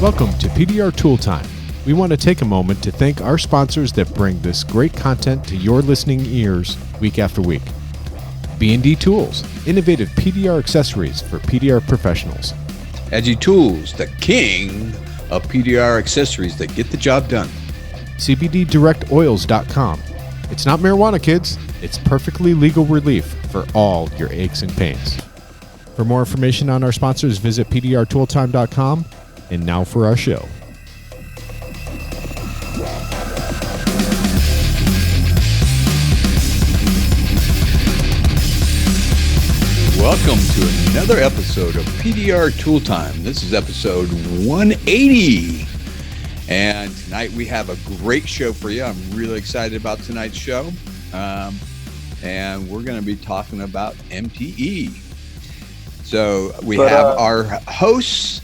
Welcome to PDR Tooltime. We want to take a moment to thank our sponsors that bring this great content to your listening ears week after week. B&D Tools, innovative PDR accessories for PDR professionals. Edgy Tools, the king of PDR accessories that get the job done. CBDdirectoils.com. It's not marijuana, kids. It's perfectly legal relief for all your aches and pains. For more information on our sponsors, visit pdrtooltime.com. And now for our show. Welcome to another episode of PDR Tooltime. This is episode 180. And tonight we have a great show for you. I'm really excited about tonight's show. And we're going to be talking about MTE. So we have our hosts,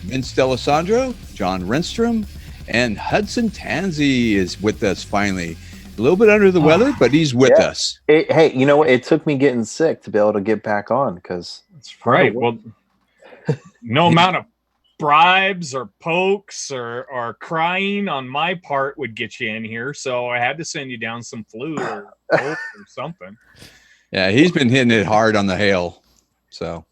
Vince D'Alessandro, John Renstrom, and Hudson Tansey is with us finally. A little bit under the weather, but he's with us. Hey, you know what? It took me getting sick to be able to get back on because it's right. Well, no amount of bribes or pokes or crying on my part would get you in here. So I had to send you down some flu or coke or something. Yeah, he's been hitting it hard on the hail. So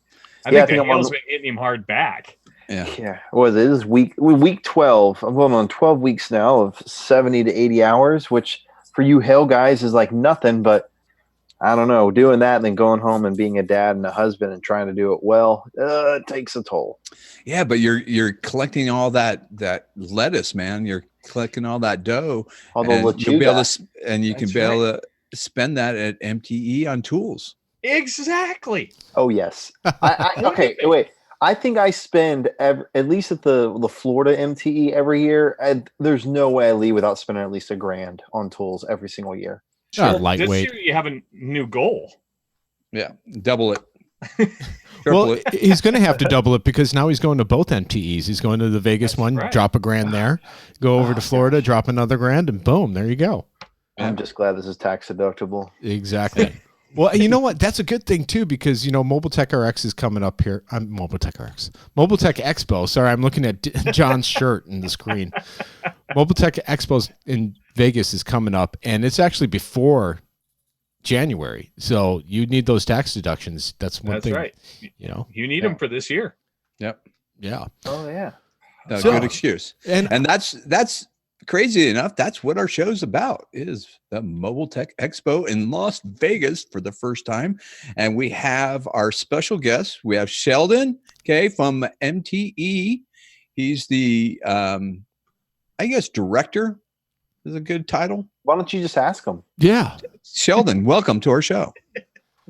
I think the hail's been hitting him hard back. Yeah. Well, this is week 12. I'm going on 12 weeks now of 70 to 80 hours, which for you hail guys is like nothing, but I don't know, doing that and then going home and being a dad and a husband and trying to do it well, it takes a toll. Yeah, but you're collecting all that lettuce, man. You're collecting all that dough. All the you'll be able to, and you can be able to spend that at MTE on tools. Exactly. Oh, yes. Okay, wait. I think I spend at least at the Florida MTE every year. There's no way I leave without spending at least $1,000 on tools every single year. Lightweight. This year you have a new goal. Yeah, double it. Well, he's going to have to double it because now he's going to both MTEs. He's going to the Vegas one, right. Drop $1,000 there, go over to Florida, drop another $1,000, and boom, there you go. I'm just glad this is tax deductible. Exactly. Well, you know what? That's a good thing, too, because, you know, Mobile Tech RX is coming up here. Mobile Tech Expo. Sorry, I'm looking at John's shirt in the screen. Mobile Tech Expo in Vegas is coming up, and it's actually before January. So you need those tax deductions. That's one thing. That's right. You know, you need them for this year. Yep. Yeah. Oh, yeah. No, good excuse. And that's crazy enough, that's what our show's about, is the Mobile Tech Expo in Las Vegas for the first time. And we have our special guest. We have Sheldon Kaye from MTE. He's the, I guess, director is a good title. Why don't you just ask him? Yeah. Sheldon, welcome to our show.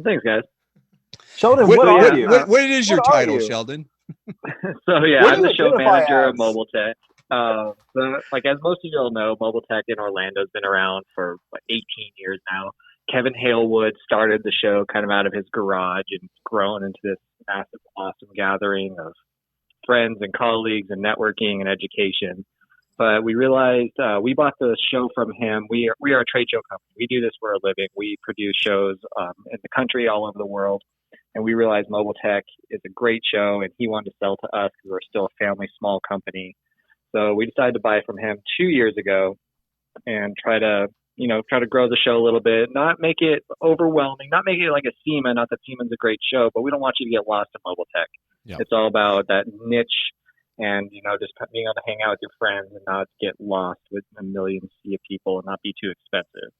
Thanks, guys. Sheldon, what are you? What is your title, Sheldon? So, yeah, I'm the show manager of Mobile Tech. So, like, as most of you all know, Mobile Tech in Orlando has been around for 18 years now. Kevin Halewood started the show kind of out of his garage and grown into this massive, awesome gathering of friends and colleagues and networking and education. But we realized we bought the show from him. We are a trade show company. We do this for a living. We produce shows in the country, all over the world. And we realized Mobile Tech is a great show, and he wanted to sell to us because we're still a family small company. So we decided to buy from him 2 years ago and try to grow the show a little bit, not make it overwhelming, not make it like a SEMA, not that SEMA's a great show, but we don't want you to get lost in Mobile Tech. Yep. It's all about that niche and, you know, just being able to hang out with your friends and not get lost with a million sea of people and not be too expensive.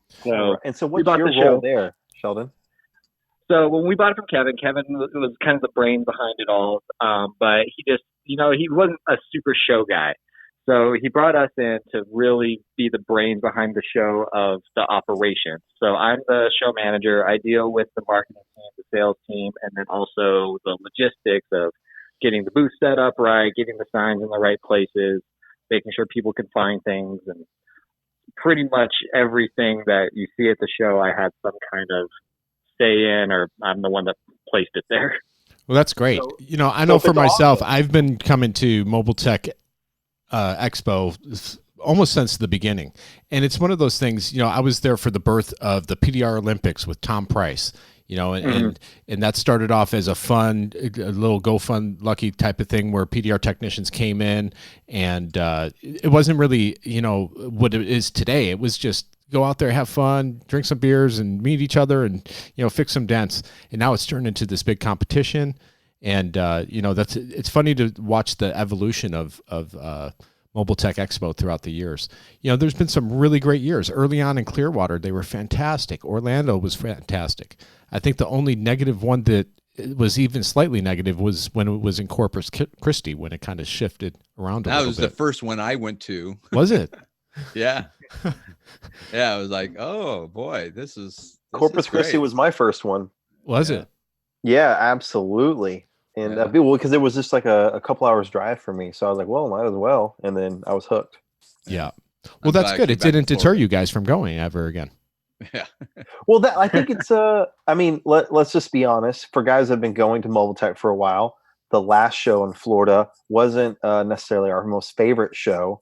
So what's your role there, Sheldon? So when we bought it from Kevin was kind of the brain behind it all. But he just, you know, he wasn't a super show guy. So he brought us in to really be the brains behind the show of the operation. So I'm the show manager. I deal with the marketing team, the sales team, and then also the logistics of getting the booth set up right, getting the signs in the right places, making sure people can find things. And pretty much everything that you see at the show, I had some kind of say in, or I'm the one that placed it there. Well, that's great. So, you know, I know for myself, awesome. I've been coming to Mobile Tech Expo almost since the beginning. And it's one of those things, you know, I was there for the birth of the PDR Olympics with Tom Price. and that started off as a little Go Fun Lucky type of thing where PDR technicians came in, and it wasn't really, what it is today. It was just go out there, have fun, drink some beers, and meet each other, and fix some dents. And now it's turned into this big competition, and it's funny to watch the evolution of Mobile Tech Expo throughout the years. There's been some really great years. Early on in Clearwater, they were fantastic. Orlando was fantastic. I think the only negative one that was even slightly negative was when it was in Corpus Christi, when it kind of shifted around a little bit. That was the first one I went to. Was it? Yeah. Yeah, I was like, oh boy, this Corpus is Christi great. was my first one. Was it? Yeah, absolutely. And because it was just like a couple hours drive for me, so I was like, well, might as well. And then I was hooked. Yeah. Well, that's good. It didn't deter you guys from going ever again. Yeah. Well, I think it's let's just be honest. For guys that have been going to Mobile Tech for a while, the last show in Florida wasn't necessarily our most favorite show.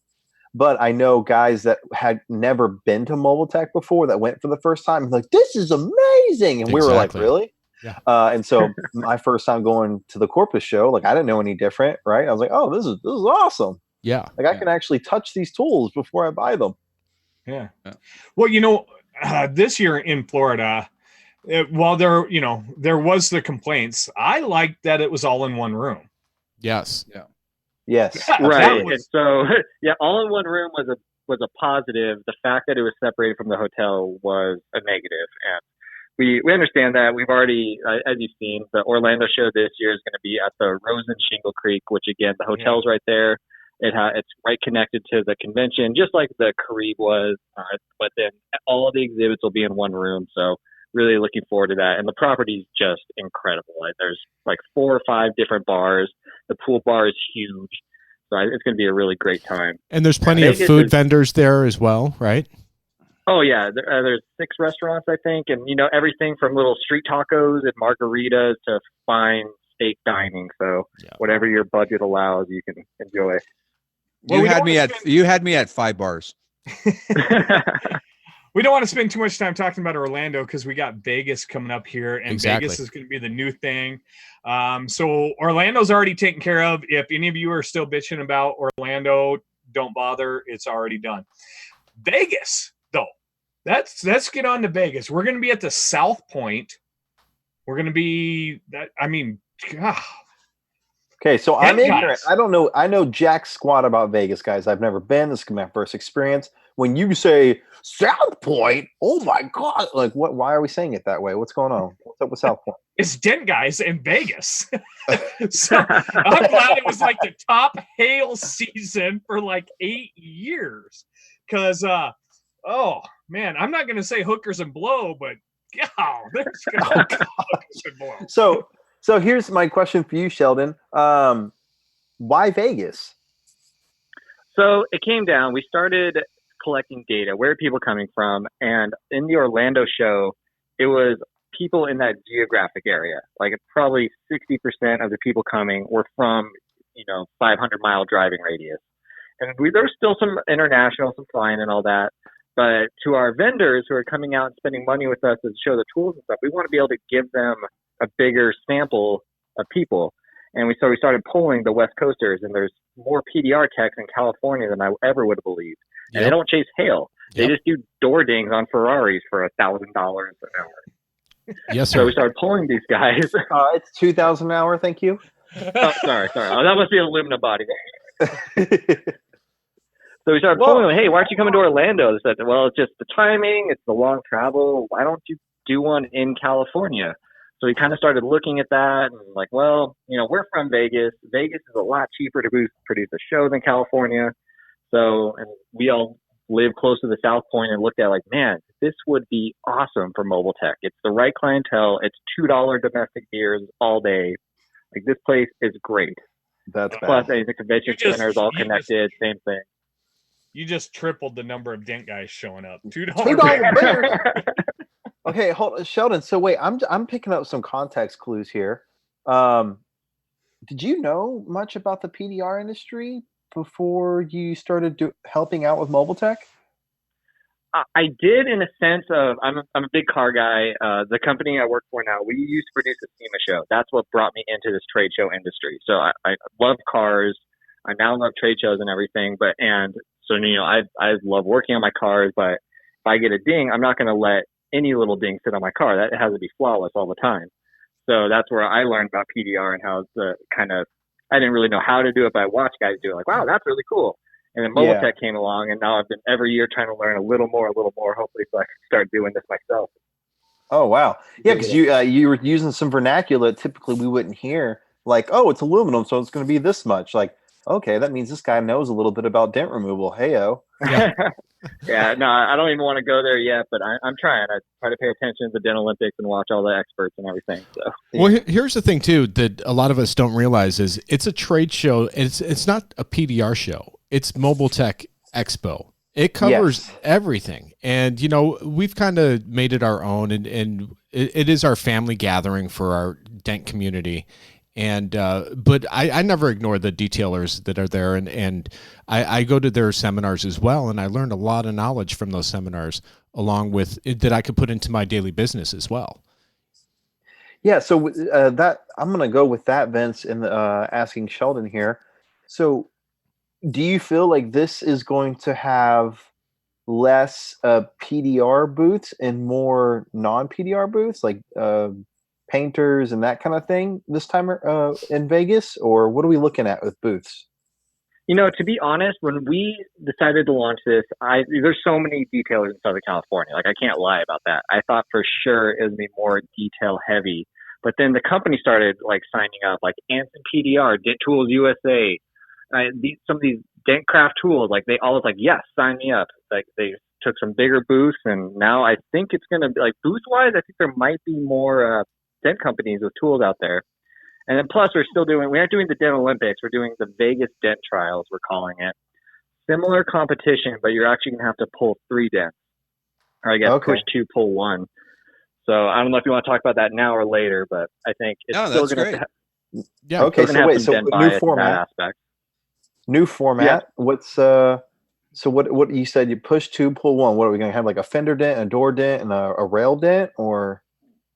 But I know guys that had never been to Mobile Tech before that went for the first time and like, this is amazing. And we were like, really? Yeah. And so my first time going to the Corpus show, like I didn't know any different, right? I was like, oh, this is awesome. Yeah. Like I can actually touch these tools before I buy them. Yeah. Well, this year in Florida, while there was the complaints, I liked that it was all in one room. Yes. Yeah. Yes. Right. And so, all in one room was a positive. The fact that it was separated from the hotel was a negative. And we understand that. We've already, as you've seen, the Orlando show this year is going to be at the Rosen Shingle Creek, which again, the hotel's right there. It's right connected to the convention, just like the Caribe was. But then all of the exhibits will be in one room. So really looking forward to that. And the property is just incredible. Like there's like 4 or 5 different bars. The pool bar is huge. So it's going to be a really great time. And there's plenty of food vendors there as well, right? Oh, yeah. There's 6 restaurants, I think. And, everything from little street tacos and margaritas to fine steak dining. So whatever your budget allows, you can enjoy. You had me at 5 bars. We don't want to spend too much time talking about Orlando because we got Vegas coming up here, and Vegas is going to be the new thing. So Orlando's already taken care of. If any of you are still bitching about Orlando, don't bother. It's already done. Vegas, though. Let's get on to Vegas. We're going to be at the South Point. We're going to be that. I mean, God. Okay, so I'm ignorant. I don't know. I know jack squat about Vegas, guys. I've never been. This is my first experience. When you say South Point, oh my God! Like, what? Why are we saying it that way? What's going on? What's up with South Point? It's dent guys in Vegas. So I'm glad it was like the top hail season for like 8 years. Because, oh man, I'm not going to say hookers and blow, but God, there's going to be hookers and blow. So here's my question for you, Sheldon. Why Vegas? So it came down. We started collecting data. Where are people coming from? And in the Orlando show, it was people in that geographic area. Like probably 60% of the people coming were from, 500-mile driving radius. And there's still some international, some flying and all that. But to our vendors who are coming out and spending money with us to show the tools and stuff, we want to be able to give them a bigger sample of people. And so we started polling the West Coasters, and there's more PDR techs in California than I ever would have believed. And they don't chase hail. They just do door dings on Ferraris for $1,000 an hour. Yes, sir. So we started polling these guys. It's $2,000 an hour. Thank you. Oh, sorry. Oh, that must be an aluminum body. So we started polling them. Hey, why aren't you coming to Orlando? They said, well, it's just the timing. It's the long travel. Why don't you do one in California? So we kind of started looking at that and like, well, we're from Vegas. Vegas is a lot cheaper to produce a show than California. So, and we all live close to the South Point and looked at like, man, this would be awesome for Mobile Tech. It's the right clientele. It's $2 domestic beers all day. Like this place is great. That's plus bad. the convention center is all connected. Same thing. You just tripled the number of dent guys showing up. $2 beers. Okay, hold on, Sheldon. So wait, I'm picking up some context clues here. Did you know much about the PDR industry before you started helping out with Mobile Tech? I did in a sense of I'm a big car guy. The company I work for now, we used to produce a SEMA show. That's what brought me into this trade show industry. So I love cars. I now love trade shows and everything. I love working on my cars. But if I get a ding, I'm not going to let any little ding sit on my car. That has to be flawless all the time. So that's where I learned about PDR and how the kind of I didn't really know how to do it, but I watched guys do it. Like, wow, that's really cool. And then Mobile Tech came along, and now I've been every year trying to learn a little more, hopefully, so I can start doing this myself. Oh, wow. Yeah, because you were using some vernacular typically we wouldn't hear, like, oh, it's aluminum, so it's going to be this much. Like, okay, that means this guy knows a little bit about dent removal. Hey-o. Yeah, no, I don't even want to go there yet, but I'm trying. I try to pay attention to the Dent Olympics and watch all the experts and everything. So, well, here's the thing too that a lot of us don't realize is it's a trade show. It's not a PDR show. It's Mobile Tech Expo. It covers everything, and we've kind of made it our own, and it is our family gathering for our dent community. And but I never ignore the detailers that are there, and I go to their seminars as well, and I learned a lot of knowledge from those seminars, along with that I could put into my daily business as well. Yeah, so that I'm going to go with that, Vince, and asking Sheldon here. So, do you feel like this is going to have less PDR booths and more non-PDR booths, like painters and that kind of thing this time in Vegas, or what are we looking at with booths? To be honest, when we decided to launch this, there's so many detailers in Southern California. Like, I can't lie about that. I thought for sure it would be more detail heavy, but then the company started like signing up, like Anson PDR, Dent Tools USA, some of these dent craft tools. Like, they all was like, yes, sign me up. Like, they took some bigger booths, and now I think it's going to be like booth wise. I think there might be more dent companies with tools out there. And then plus we aren't doing the Dent Olympics. We're doing the Vegas Dent Trials, we're calling it. Similar competition, but you're actually going to have to pull 3 dents. Or I guess push 2, pull 1. So I don't know if you want to talk about that now or later, but I think it's still going to yeah. Okay, so wait, so new format. New format. Yeah. What's so what you said you push 2, pull 1. What are we going to have, like a fender dent, a door dent, and a rail dent, or?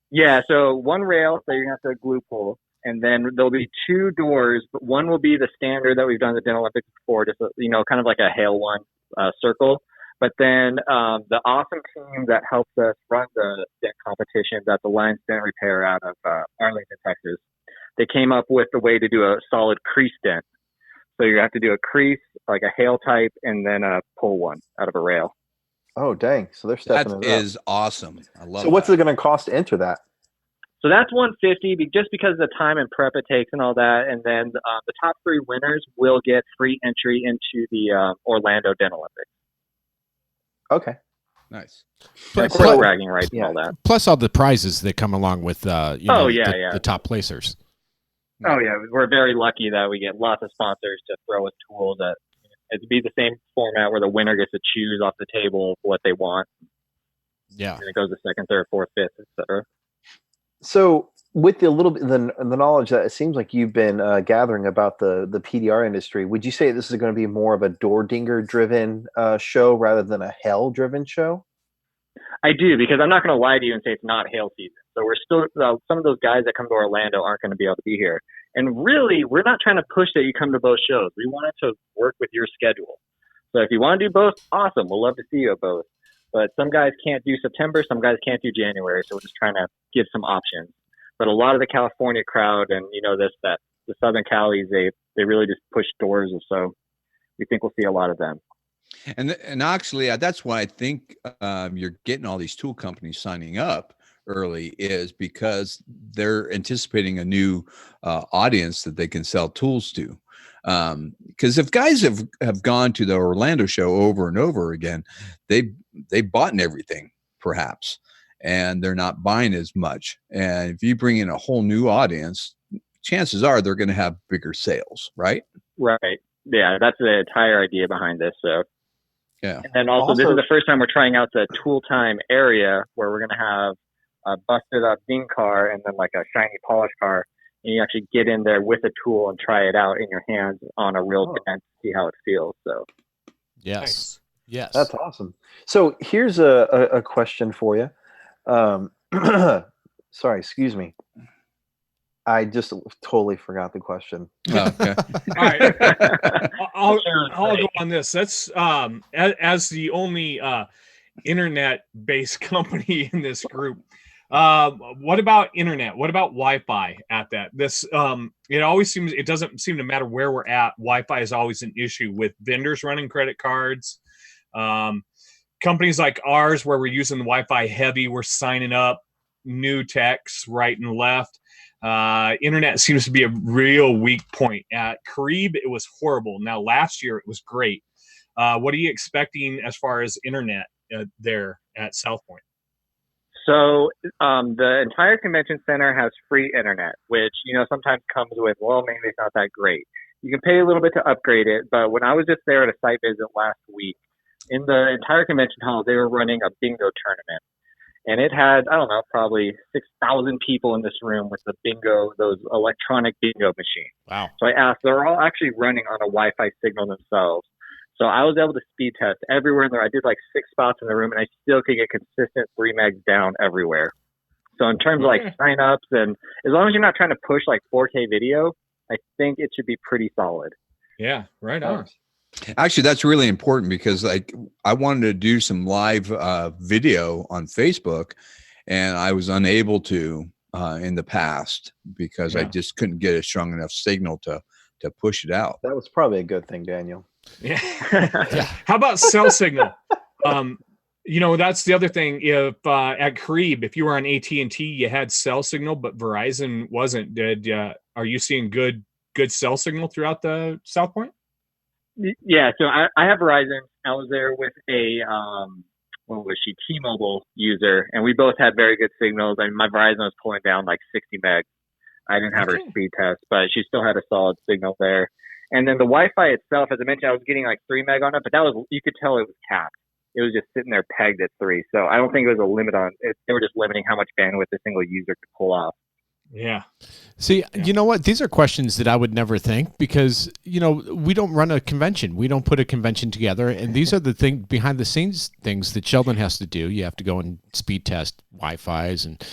Yeah, so 1 rail, so you're going to have to glue pull. And then there'll be 2 doors, but one will be the standard that we've done the Dent Olympics before, just, kind of like a hail one circle. But then the awesome team that helps us run the dent competitions at the Lions Dent Repair out of Arlington, Texas, they came up with the way to do a solid crease dent. So you have to do a crease, like a hail type, and then a pull one out of a rail. Oh, dang. So they're stepping it up. That is awesome. I love it. So what's it going to cost to enter that? So that's $150, just because of the time and prep it takes and all that. And then the top 3 winners will get free entry into the Orlando Dent Olympics. Okay. Nice. Plus bragging rights and all that. Plus all the prizes that come along with the top placers. Oh, yeah. We're very lucky that we get lots of sponsors to throw us tools. It'd be the same format where the winner gets to choose off the table what they want. Yeah. And it goes to 2nd, 3rd, 4th, 5th, etc. So with the little bit the knowledge that it seems like you've been gathering about the PDR industry, would you say this is going to be more of a door dinger driven show rather than a hail driven show? I do, because I'm not going to lie to you and say it's not hail season. So we're still some of those guys that come to Orlando aren't going to be able to be here. And really, we're not trying to push that you come to both shows. We want it to work with your schedule. So if you want to do both, awesome. We'll love to see you at both. But some guys can't do September, some guys can't do January, so we're just trying to give some options. But a lot of the California crowd and the Southern Calis, they really just push doors, and so we think we'll see a lot of them. And actually, that's why I think you're getting all these tool companies signing up early, is because they're anticipating a new audience that they can sell tools to. Because if guys have gone to the Orlando show over and over again, they've bought everything perhaps, and they're not buying as much. And if you bring in a whole new audience, chances are they're going to have bigger sales, right? Right. Yeah, that's the entire idea behind this. So yeah. And then also this is the first time we're trying out the Tooltime area, where we're going to have a busted up ding car and then like a shiny polished car. And you actually get in there with a tool and try it out in your hands on a real dent to see how it feels. So, yes. Yes. That's awesome. So here's a question for you. Sorry, excuse me. I just totally forgot the question. Oh, okay. All right. I'll go on this. That's as the only internet-based company in this group. What about internet? What about Wi-Fi at that? This it doesn't seem to matter where we're at. Wi-Fi is always an issue with vendors running credit cards. Companies like ours, where we're using the Wi-Fi heavy, we're signing up new techs right and left. Internet seems to be a real weak point. At Carib, it was horrible. Now, last year, it was great. What are you expecting as far as internet there at South Point? So the entire convention center has free internet, which, sometimes comes with, well, maybe it's not that great. You can pay a little bit to upgrade it, but when I was just there at a site visit last week, in the entire convention hall, they were running a bingo tournament. And it had, I don't know, probably 6,000 people in this room with the bingo, those electronic bingo machines. Wow. So I asked, they're all actually running on a Wi-Fi signal themselves. So I was able to speed test everywhere in there. I did like 6 spots in the room, and I still could get consistent 3 megs down everywhere. So in terms of like signups, and as long as you're not trying to push like 4K video, I think it should be pretty solid. Yeah, right on. Actually, that's really important because I wanted to do some live video on Facebook, and I was unable to in the past because I just couldn't get a strong enough signal to push it out. That was probably a good thing, Daniel. Yeah. How about cell signal? That's the other thing. If at Carib, if you were on AT&T, you had cell signal, but Verizon wasn't. Are you seeing good cell signal throughout the South Point? Yeah, so I have Verizon. I was there with a T-Mobile user, and we both had very good signals. I mean, my Verizon was pulling down like 60 megs. I didn't have her speed test, but she still had a solid signal there. And then the Wi-Fi itself, as I mentioned, I was getting like 3 meg on it, but you could tell it was capped. It was just sitting there pegged at 3. So I don't think it was a limit on it. They were just limiting how much bandwidth a single user could pull off. Yeah. See, you know what? These are questions that I would never think because, we don't run a convention. We don't put a convention together. And these are the behind the scenes things that Sheldon has to do. You have to go and speed test Wi-Fi's and,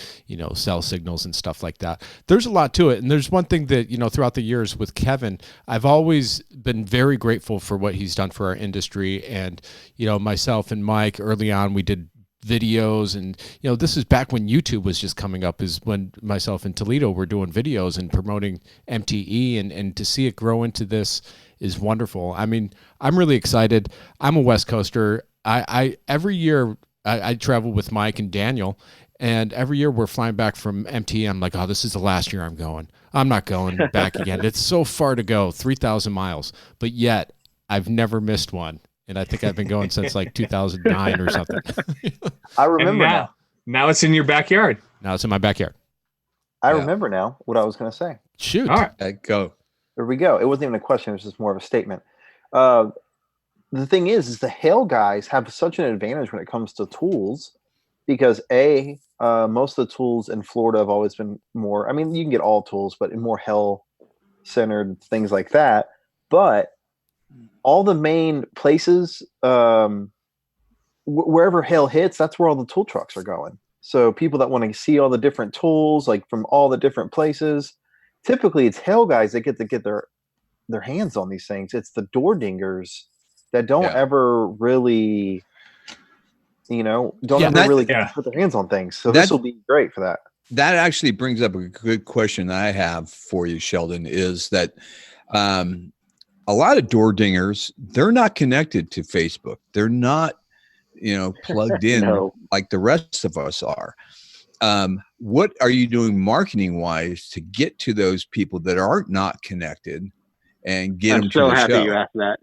cell signals and stuff like that. There's a lot to it. And there's one thing that, throughout the years with Kevin, I've always been very grateful for what he's done for our industry. And, myself and Mike, early on, we did videos, and this is back when YouTube was just coming up, is when myself and Toledo were doing videos and promoting MTE, and to see it grow into this is wonderful. I mean, I'm really excited. I'm a West Coaster. I every year I travel with Mike and Daniel, and every year we're flying back from MTE. I'm like, oh, this is the last year I'm going. I'm not going back again. It's so far to go, 3,000 miles, but yet I've never missed one. And I think I've been going since like 2009 or something. I remember now. Now it's in your backyard. Now it's in my backyard. I remember now what I was going to say. Shoot. All right. Go. There we go. It wasn't even a question. It was just more of a statement. The thing is the Hale guys have such an advantage when it comes to tools because most of the tools in Florida have always been more, I mean, you can get all tools, but in more Hale centered things like that. But all the main places, wherever Hale hits, that's where all the tool trucks are going. So people that want to see all the different tools, like from all the different places, typically it's Hale guys that get their hands on these things. It's the door dingers that don't ever really, really get to put their hands on things. So this will be great for that. That actually brings up a good question that I have for you, Sheldon, is that a lot of door dingers, they're not connected to Facebook. They're not, plugged in like the rest of us are. What are you doing marketing wise to get to those people that are not connected and get them to the show? I'm so happy you asked that.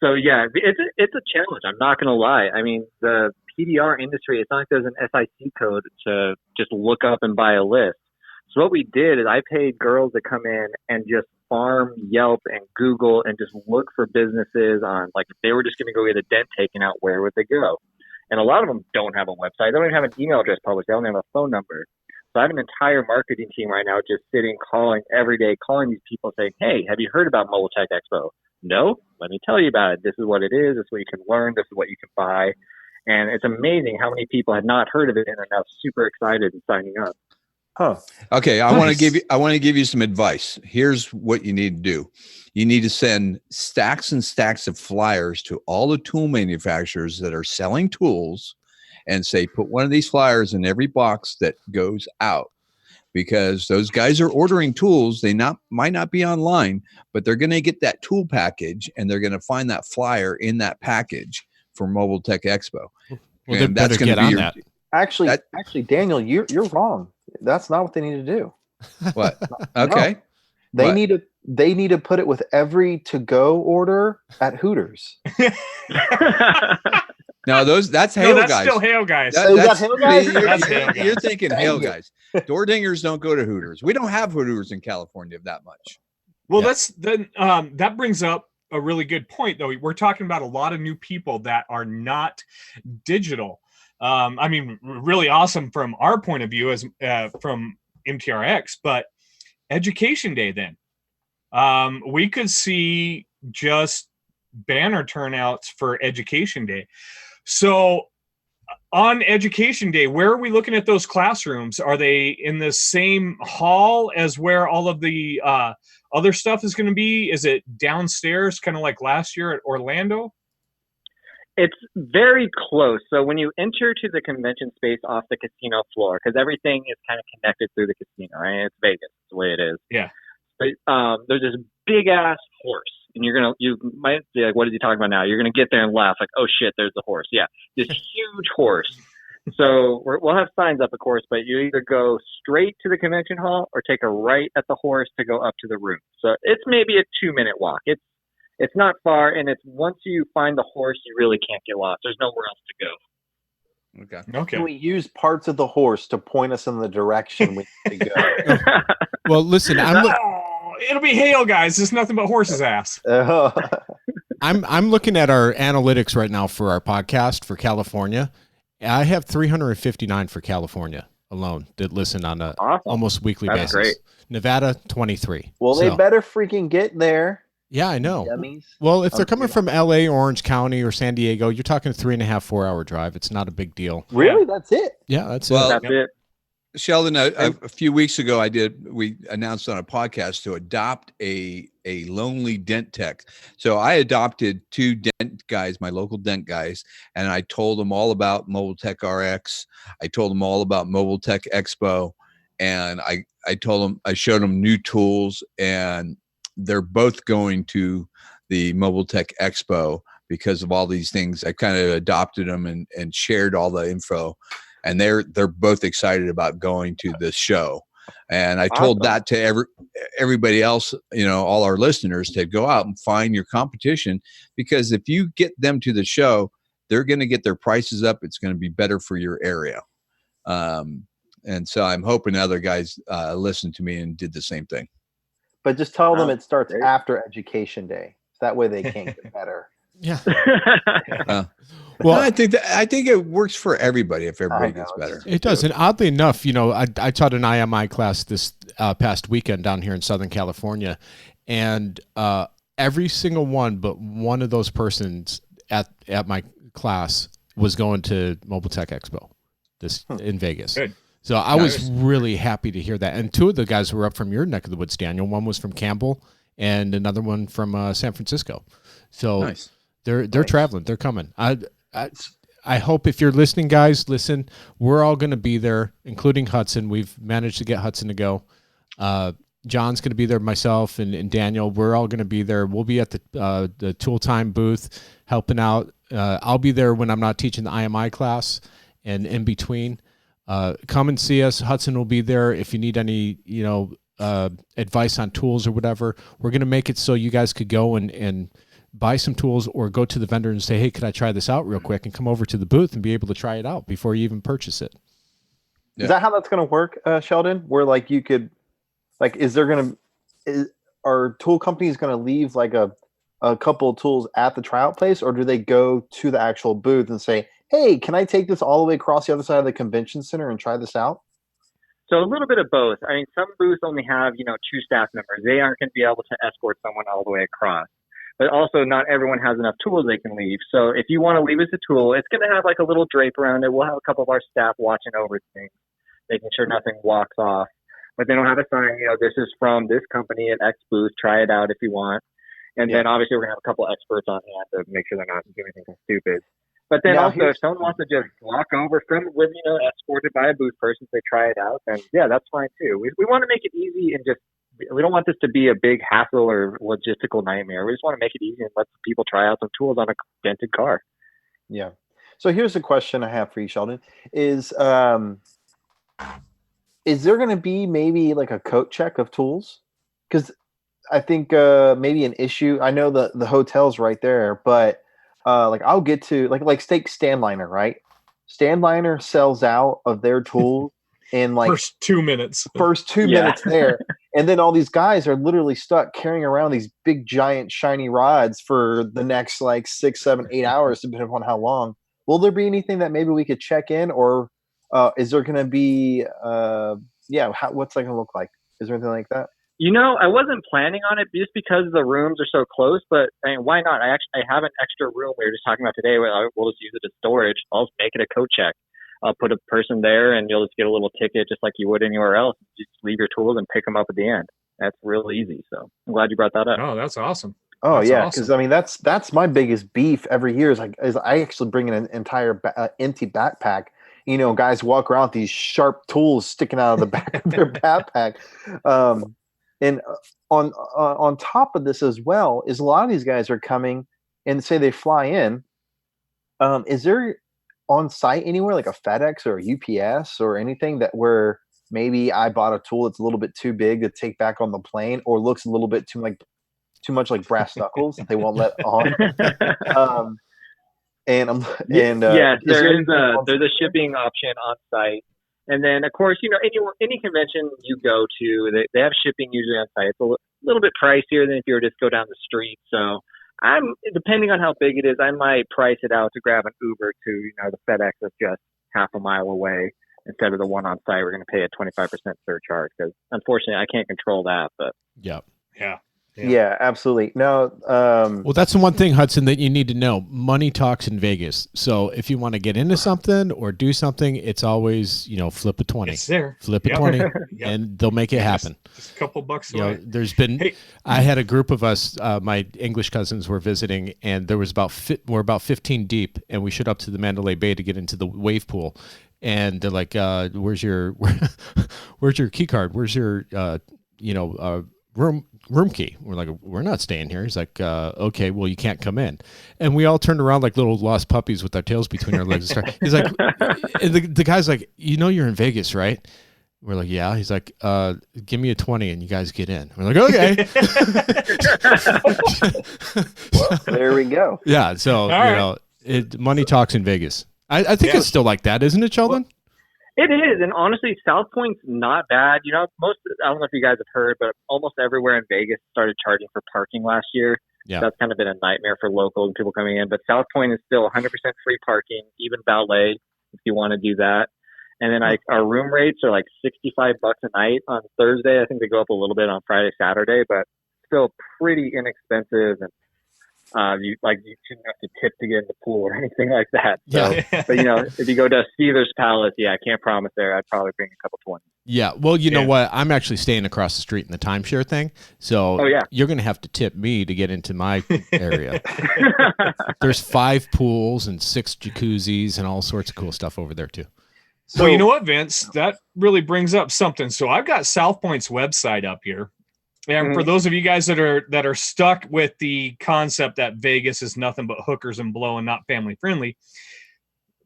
So yeah, it's a challenge. I'm not going to lie. I mean, the PDR industry, it's not like there's an SIC code to just look up and buy a list. So what we did is I paid girls to come in and just farm Yelp and Google and just look for businesses on, like, if they were just going to go get a dent taken out, where would they go? And a lot of them don't have a website. They don't even have an email address published. They don't have a phone number. So I have an entire marketing team right now just sitting, calling every day, calling these people saying, hey, have you heard about Mobile Tech Expo? No, let me tell you about it. This is what it is. This is what you can learn. This is what you can buy. And it's amazing how many people had not heard of it and are now super excited and signing up. Huh. Okay, I want to give you some advice. Here's what you need to do. You need to send stacks and stacks of flyers to all the tool manufacturers that are selling tools and say, put one of these flyers in every box that goes out, because those guys are ordering tools. They might not be online, but they're going to get that tool package and they're going to find that flyer in that package for Mobile Tech Expo. Well, they better get on that. Actually, Daniel, you're wrong. That's not what they need to do. What? Okay. No. They need to put it with every to-go order at Hooters. No, that's Hail that's guys. Still Hail guys. That's Hail guys? That's Hail guys. You're thinking Hail guys. Door dingers don't go to Hooters. We don't have Hooters in California that much. Well, that brings up a really good point, though. We're talking about a lot of new people that are not digital. I mean, really awesome from our point of view as from MTRX, but Education Day then. We could see just banner turnouts for Education Day. So on Education Day, where are we looking at those classrooms? Are they in the same hall as where all of the other stuff is going to be? Is it downstairs, kind of like last year at Orlando? It's very close. So when you enter to the convention space off the casino floor, because everything is kind of connected through the casino, right? It's Vegas, the way it is. Yeah. But, there's this big ass horse, and you might be like, "What is he talking about now?" You're gonna get there and laugh like, "Oh shit, there's the horse!" Yeah, this huge horse. So we'll have signs up, of course, but you either go straight to the convention hall or take a right at the horse to go up to the room. So it's maybe a 2-minute walk. It's not far, and it's once you find the horse, you really can't get lost. There's nowhere else to go. Okay. Can we use parts of the horse to point us in the direction we need to go? Well, listen, it'll be Hail guys. It's nothing but horse's ass. I'm looking at our analytics right now for our podcast for California. I have 359 for California alone that listen on a almost weekly basis. Great. Nevada, 23. Well, they better freaking get there. Yeah, I know. Dummies. Well, if they're coming from LA, Orange County, or San Diego, you're talking 3.5, 4 hour drive. It's not a big deal. Really? That's it? Yeah, that's Well, it. That's it. Sheldon, a few weeks ago, we announced on a podcast to adopt a lonely dent tech. So I adopted 2 dent guys, my local dent guys, and I told them all about Mobile Tech RX. I told them all about Mobile Tech Expo, and I showed them new tools, and they're both going to the Mobile Tech Expo because of all these things. I kind of adopted them and shared all the info. And they're both excited about going to this show. And I told that to everybody else, all our listeners, to go out and find your competition, because if you get them to the show, they're going to get their prices up. It's going to be better for your area. And so I'm hoping other guys listened to me and did the same thing. But just tell them it starts after Education Day. That way they can't get better. Yeah. Well, I think it works for everybody if everybody gets better. It does. And oddly enough, I taught an IMI class this past weekend down here in Southern California, and every single one but one of those persons at my class was going to Mobile Tech Expo in Vegas. Good. So I was really happy to hear that. And 2 of the guys were up from your neck of the woods, Daniel. One was from Campbell and another one from San Francisco. So nice. They're traveling. They're coming. I hope if you're listening, guys, listen. We're all going to be there, including Hudson. We've managed to get Hudson to go. John's going to be there, myself and Daniel. We're all going to be there. We'll be at the Tooltime booth helping out. I'll be there when I'm not teaching the IMI class and in between. Come and see us. Hudson will be there if you need any, advice on tools or whatever. We're going to make it so you guys could go and buy some tools or go to the vendor and say, hey, could I try this out real quick, and come over to the booth and be able to try it out before you even purchase it. Yeah. Is that how that's going to work, Sheldon? Where you could, are tool companies going to leave a couple of tools at the tryout place, or do they go to the actual booth and say, hey, can I take this all the way across the other side of the convention center and try this out? So a little bit of both. I mean, some booths only have, 2 staff members. They aren't going to be able to escort someone all the way across. but also not everyone has enough tools they can leave. So if you want to leave us a tool, it's going to have like a little drape around it. We'll have a couple of our staff watching over things, making sure nothing walks off. But they don't have a sign, this is from this company at X booth. Try it out if you want. And then obviously we're going to have a couple experts on hand to make sure they're not doing anything stupid. But then also, if someone wants to just walk over escorted by a booth person, they try it out, then yeah, that's fine too. We want to make it easy and we don't want this to be a big hassle or logistical nightmare. We just want to make it easy and let people try out some tools on a dented car. Yeah. So here's a question I have for you, Sheldon. Is there going to be maybe like a coat check of tools? Because I think maybe an issue. I know the hotel's right there, but like I'll get to like Standliner, right? Standliner sells out of their tools in like first 2 minutes. First 2 minutes there, and then all these guys are literally stuck carrying around these big, giant, shiny rods for the next like 6, 7, 8 hours, depending upon how long. Will there be anything that maybe we could check in, or is there going to be what's that going to look like? Is there anything like that? I wasn't planning on it just because the rooms are so close, but I mean, why not? I have an extra room we were just talking about today. We'll just use it as storage. I'll just make it a coat check. I'll put a person there and you'll just get a little ticket just like you would anywhere else. You just leave your tools and pick them up at the end. That's real easy. So I'm glad you brought that up. Oh, that's awesome. Oh, that's yeah. awesome. Because I mean, that's my biggest beef every year is I actually bring in an entire empty backpack. Guys walk around with these sharp tools sticking out of the back of their backpack. And on top of this as well is a lot of these guys are coming and say they fly in. Is there on site anywhere like a FedEx or a UPS or anything that where maybe I bought a tool that's a little bit too big to take back on the plane or looks a little bit too much like brass knuckles that they won't let on? There's a shipping option on site. And then, of course, any convention you go to, they have shipping usually on site. It's a little bit pricier than if you were just go down the street. So depending on how big it is, I might price it out to grab an Uber to, the FedEx that's just half a mile away instead of the one on site. We're going to pay a 25% surcharge because, unfortunately, I can't control that. But yeah, absolutely. No. Well, that's the one thing, Hudson, that you need to know. Money talks in Vegas. So if you want to get into something or do something, it's always, flip a 20. It's there. Flip a 20, and they'll make it happen. Just a couple bucks away. There's been. I had a group of us. My English cousins were visiting, and there was we're about 15 deep, and we showed up to the Mandalay Bay to get into the wave pool, and they're like, "Where's your key card? Where's your room key?" We're like, "We're not staying here." He's like, "Okay, well, you can't come in." And we all turned around like little lost puppies with our tails between our legs. He's like, and the guy's like, "You're in Vegas, right?" We're like, "Yeah." He's like, "Give me a 20 and you guys get in." We're like, "Okay." Well, there we go. Yeah. So, money talks in Vegas. I think it's still like that, isn't it, Sheldon? It is, and honestly, South Point's not bad. I don't know if you guys have heard, but almost everywhere in Vegas started charging for parking last year. Yeah. That's kind of been a nightmare for locals and people coming in. But South Point is still 100% free parking, even valet, if you want to do that. And then our room rates are like $65 a night on Thursday. I think they go up a little bit on Friday, Saturday, but still pretty inexpensive. And you shouldn't have to tip to get in the pool or anything like that. So, Yeah. But if you go to Caesar's Palace, I can't promise there. I'd probably bring a couple 20. Yeah. Well, you know what? I'm actually staying across the street in the timeshare thing. So you're going to have to tip me to get into my area. There's 5 pools and 6 jacuzzis and all sorts of cool stuff over there too. So you know what, Vince? That really brings up something. So I've got South Point's website up here. And for those of you guys that are stuck with the concept that Vegas is nothing but hookers and blow and not family friendly,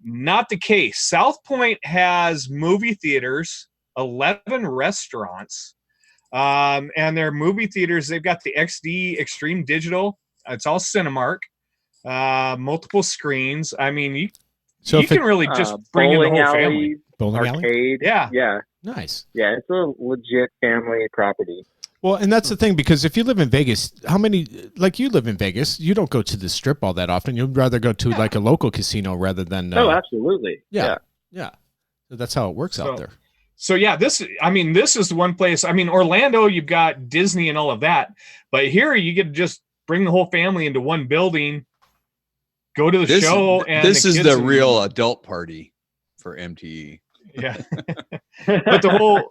not the case. South Point has movie theaters, 11 restaurants, and their movie theaters, they've got the XD Extreme Digital. It's all Cinemark, multiple screens. I mean, you can really just bring in the whole family. Bowling arcade. alley? Yeah. Nice. Yeah, it's a legit family property. Well, and that's the thing, because if you live in Vegas, you live in Vegas, you don't go to the Strip all that often. You'd rather go to like a local casino rather than. Oh, absolutely. Yeah. So that's how it works out there. So this is one place. I mean, Orlando, you've got Disney and all of that, but here you get just bring the whole family into one building, go to the show, and this is kids the real adult party for MTE. Yeah. But the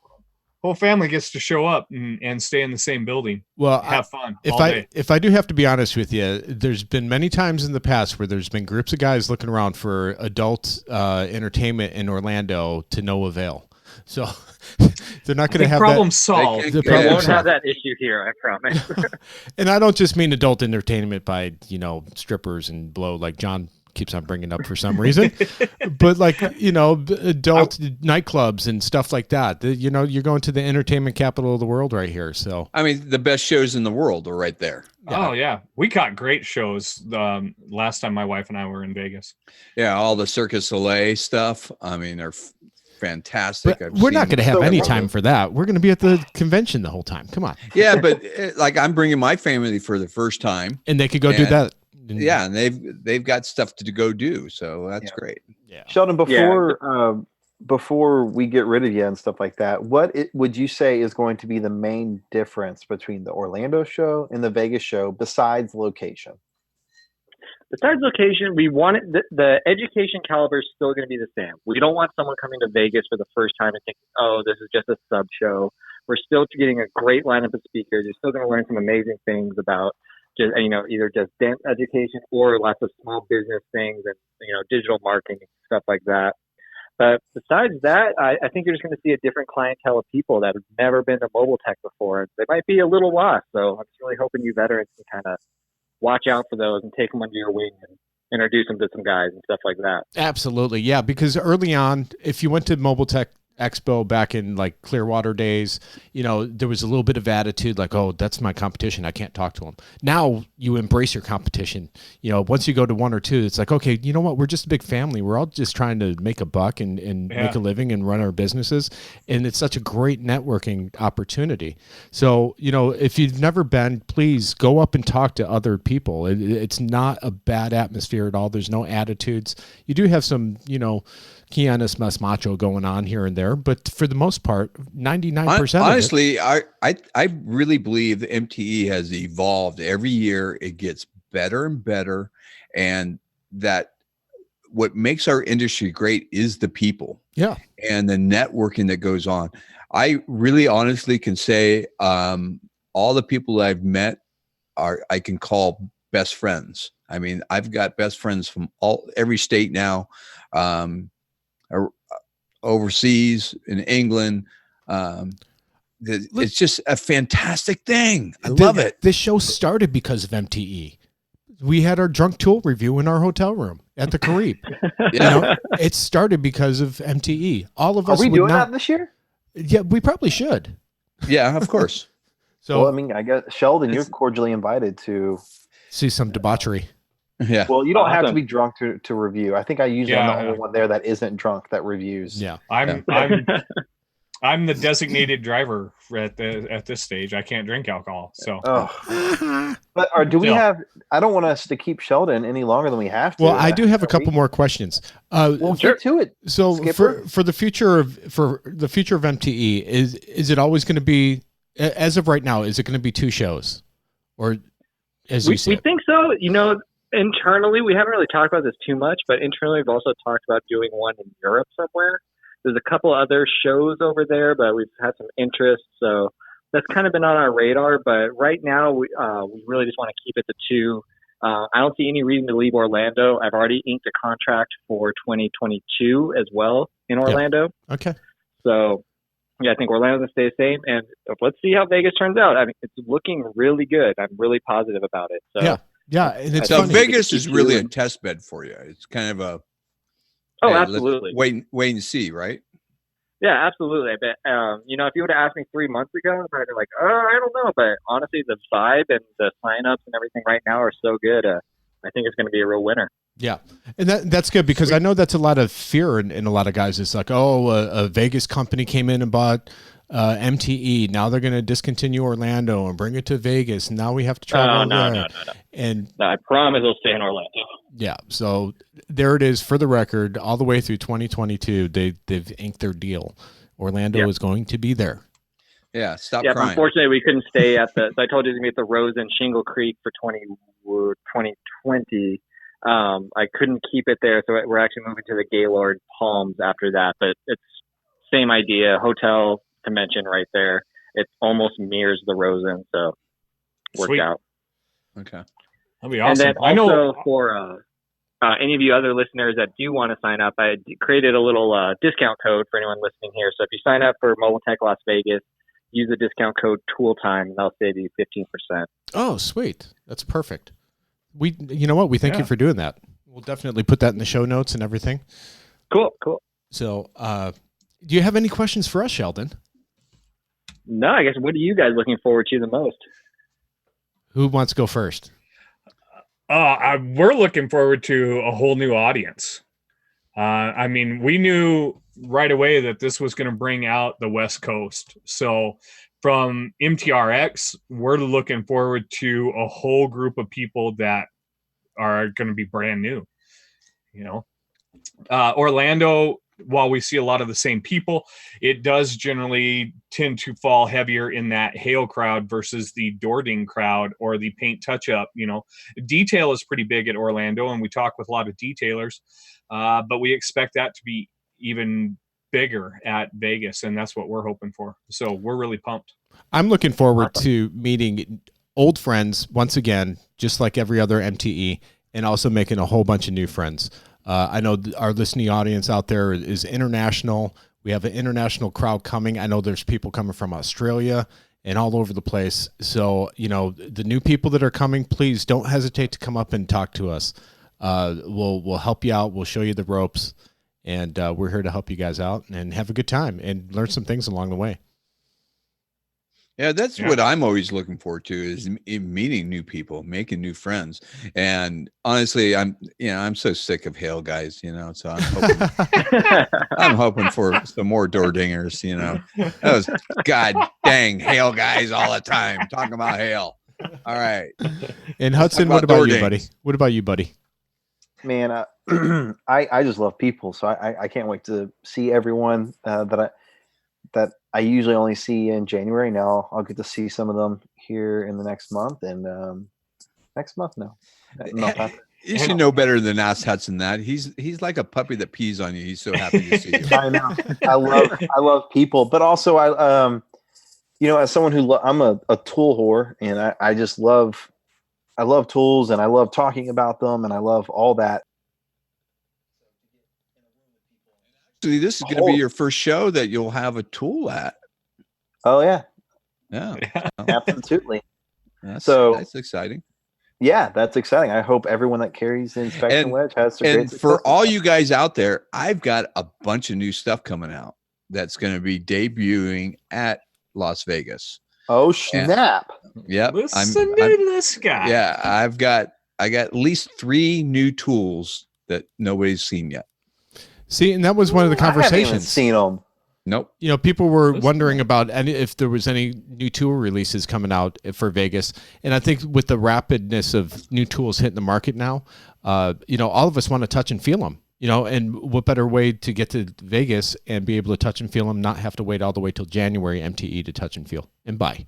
whole family gets to show up and stay in the same building. Well, have fun if all day. If I do have to be honest with you, there's been many times in the past where there's been groups of guys looking around for adult entertainment in Orlando to no avail. So they're not going to have problem that. solved. We won't have that issue here, I promise. And I don't just mean adult entertainment by, strippers and blow like John keeps on bringing up for some reason, but like, adult nightclubs and stuff like that. You're going to the entertainment capital of the world right here. So, I mean, the best shows in the world are right there. Yeah. Oh yeah. We caught great shows. Last time my wife and I were in Vegas. Yeah. All the Cirque du Soleil stuff. I mean, they're fantastic. We're not going to have any time for that. We're going to be at the convention the whole time. Come on. Yeah. But like I'm bringing my family for the first time and they could go do that. Yeah, and they've got stuff to go do, so that's great. Yeah, Sheldon, before we get rid of you and stuff like that, would you say is going to be the main difference between the Orlando show and the Vegas show besides location? Besides location, we want the education caliber is still going to be the same. We don't want someone coming to Vegas for the first time and thinking, "Oh, this is just a sub show." We're still getting a great lineup of speakers. You're still going to learn some amazing things about just, either just dance education or lots of small business things and, digital marketing, stuff like that. But besides that, I think you're just going to see a different clientele of people that have never been to Mobile Tech before. They might be a little lost. So I'm just really hoping you veterans can kind of watch out for those and take them under your wing and introduce them to some guys and stuff like that. Absolutely. Yeah. Because early on, if you went to Mobile Tech Expo back in like Clearwater days, there was a little bit of attitude like, oh, that's my competition, I can't talk to them. Now you embrace your competition. Once you go to one or two, it's like, okay, you know what, we're just a big family, we're all just trying to make a buck and make a living and run our businesses, and it's such a great networking opportunity. So if you've never been, please go up and talk to other people. It's not a bad atmosphere at all. There's no attitudes. You do have some Kianis Mas Macho going on here and there, but for the most part, 99%. Honestly, I really believe the MTE has evolved every year. It gets better and better, and that what makes our industry great is the people, and the networking that goes on. I really honestly can say all the people that I've met I can call best friends. I mean, I've got best friends from every state now. Overseas in England. It's just a fantastic thing. I love it. This show started because of MTE. We had our drunk tool review in our hotel room at the Carib. It started because of MTE. All of us. Are we doing that this year? Yeah, we probably should. Yeah, of course. So, I guess Sheldon, you're cordially invited to see some debauchery. Yeah. Well, you don't have to be drunk to review. I think I usually am the only one there that isn't drunk that reviews. Yeah. I'm the designated driver at this stage. I can't drink alcohol. So. But do we have? I don't want us to keep Sheldon any longer than we have to. Well, I do have a couple more questions. We'll get to it. So for the future of MTE, is it always going to be, as of right now, is it going to be 2 shows, or as you see? We think so. Internally, we haven't really talked about this too much, but internally we've also talked about doing one in Europe somewhere. There's a couple other shows over there, but we've had some interest, so that's kind of been on our radar. But right now, we really just want to keep it to 2. I don't see any reason to leave Orlando. I've already inked a contract for 2022 as well in Orlando. Yeah. Okay. So, yeah, I think Orlando's going to stay the same, and let's see how Vegas turns out. I mean, it's looking really good. I'm really positive about it. So. Yeah. Yeah, and it's so Vegas is really a test bed for you. It's kind of a absolutely wait and see, right? Yeah, absolutely. I bet if you would have asked me 3 months ago, I'd be like, I don't know. But honestly, the vibe and the signups and everything right now are so good. I think it's going to be a real winner. Yeah, and that's good because I know that's a lot of fear in a lot of guys. It's like, a Vegas company came in and bought MTE. Now they're going to discontinue Orlando and bring it to Vegas. And now we have to travel. No. And I promise it'll stay in Orlando. Yeah. So there it is for the record. All the way through 2022, they've inked their deal. Orlando is going to be there. Yeah, stop Yeah, crying. unfortunately, we couldn't stay at the. So I told you to be at the Rose in Shingle Creek for 2020. I couldn't keep it there, so we're actually moving to the Gaylord Palms after that. But it's same idea, hotel dimension right there. It almost mirrors the Rosen, so worked Sweet. out. Okay. That'd be awesome. And then also for any of you other listeners that do want to sign up, I created a little discount code for anyone listening here. So if you sign up for Mobile Tech Las Vegas, use the discount code Tooltime, and they'll save you 15%. Oh, sweet. That's perfect. You know what? We thank you for doing that. We'll definitely put that in the show notes and everything. Cool. So, do you have any questions for us, Sheldon? No, I guess, what are you guys looking forward to the most? Who wants to go first? We're looking forward to a whole new audience. I mean, we knew right away that this was going to bring out the West Coast. So from MTRX, we're looking forward to a whole group of people that are going to be brand new. Orlando, while we see a lot of the same people, it does generally tend to fall heavier in that hail crowd versus the door ding crowd or the paint touch up. Detail is pretty big at Orlando, and we talk with a lot of detailers, but we expect that to be even bigger at Vegas, and that's what we're hoping for. So we're really pumped. I'm looking forward to meeting old friends once again, just like every other MTE, and also making a whole bunch of new friends. I know our listening audience out there is international. We have an international crowd coming. I know there's people coming from Australia and all over the place. So, the new people that are coming, please don't hesitate to come up and talk to us. We'll help you out. We'll show you the ropes, and we're here to help you guys out and have a good time and learn some things along the way. Yeah, that's what I'm always looking forward to, is meeting new people, making new friends. And honestly, I'm so sick of hail guys, so I'm hoping for some more door dingers, Those god dang hail guys all the time talking about hail. All right. And Hudson, what about you, buddy? What about you, buddy? Man, I just love people, so I can't wait to see everyone that I usually only see in January. Now I'll get to see some of them here in the next month, and next month now. You should know better than ask Hudson that. He's like a puppy that pees on you. He's so happy to see you. I know. I love people, but also as someone who I'm a tool whore, and I love tools, and I love talking about them, and I love all that. This is going to be your first show that you'll have a tool at. Oh yeah. Absolutely. That's exciting. Yeah, that's exciting. I hope everyone that carries the inspection wedge has some great success. For all you guys out there, I've got a bunch of new stuff coming out that's going to be debuting at Las Vegas. Oh snap! Yeah, listen to this guy. Yeah, I got at least 3 new tools that nobody's seen yet. See, and that was one of the conversations. I haven't even seen them. Nope. People were wondering about if there was any new tool releases coming out for Vegas. And I think with the rapidness of new tools hitting the market now, all of us want to touch and feel them. And what better way to get to Vegas and be able to touch and feel them, not have to wait all the way till January MTE to touch and feel and buy.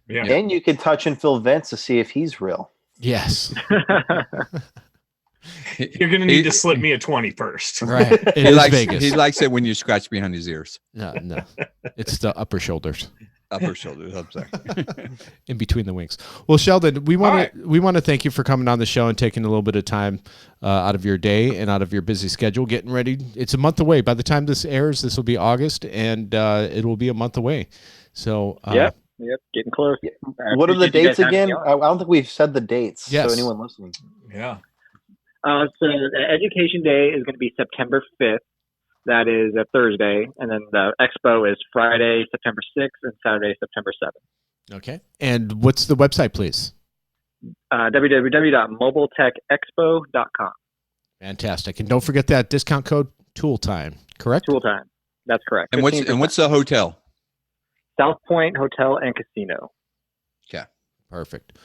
Yeah. And you can touch and feel Vince to see if he's real. Yes. You're going to need to slip me a 20 first. Right. It is Vegas. He likes it when you scratch behind his ears. No. It's the upper shoulders. Upper shoulders, I'm sorry. In between the wings. Well, Sheldon, we want to thank you for coming on the show and taking a little bit of time out of your day and out of your busy schedule, getting ready. It's a month away. By the time this airs, this will be August, and it will be a month away. So Yep, getting close. What are the dates again? I don't think we've said the dates. Yes. So anyone listening. Yeah. So the Education Day is going to be September 5th. That is a Thursday. And then the Expo is Friday, September 6th, and Saturday, September 7th. Okay. And what's the website, please? www.mobiletechexpo.com. Fantastic. And don't forget that discount code, Tooltime, correct? Tooltime. That's correct. And what's the hotel? South Point Hotel and Casino. Okay. Perfect.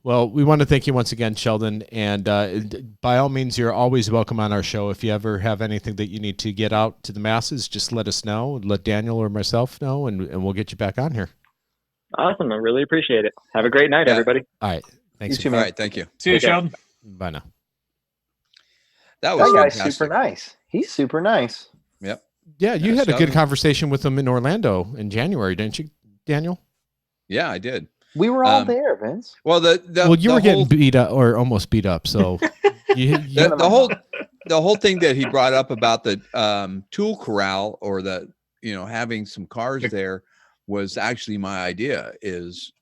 Well, we want to thank you once again, Sheldon. And by all means, you're always welcome on our show. If you ever have anything that you need to get out to the masses, just let us know. Let Daniel or myself know, and we'll get you back on here. Awesome. I really appreciate it. Have a great night, everybody. All right. Thanks. You too, All man. right, thank you. See you, Okay. Sheldon. Bye now. That was That guy's fantastic. super nice. He's super nice. Yep. Yeah, you Yeah, had a good Sheldon. conversation with him in Orlando in January, didn't you, Daniel? Yeah, I did. We were all there, Vince. Well, Well, you were getting whole, beat up or almost beat up, so the whole thing that he brought up about the tool corral or having some cars there was actually my idea is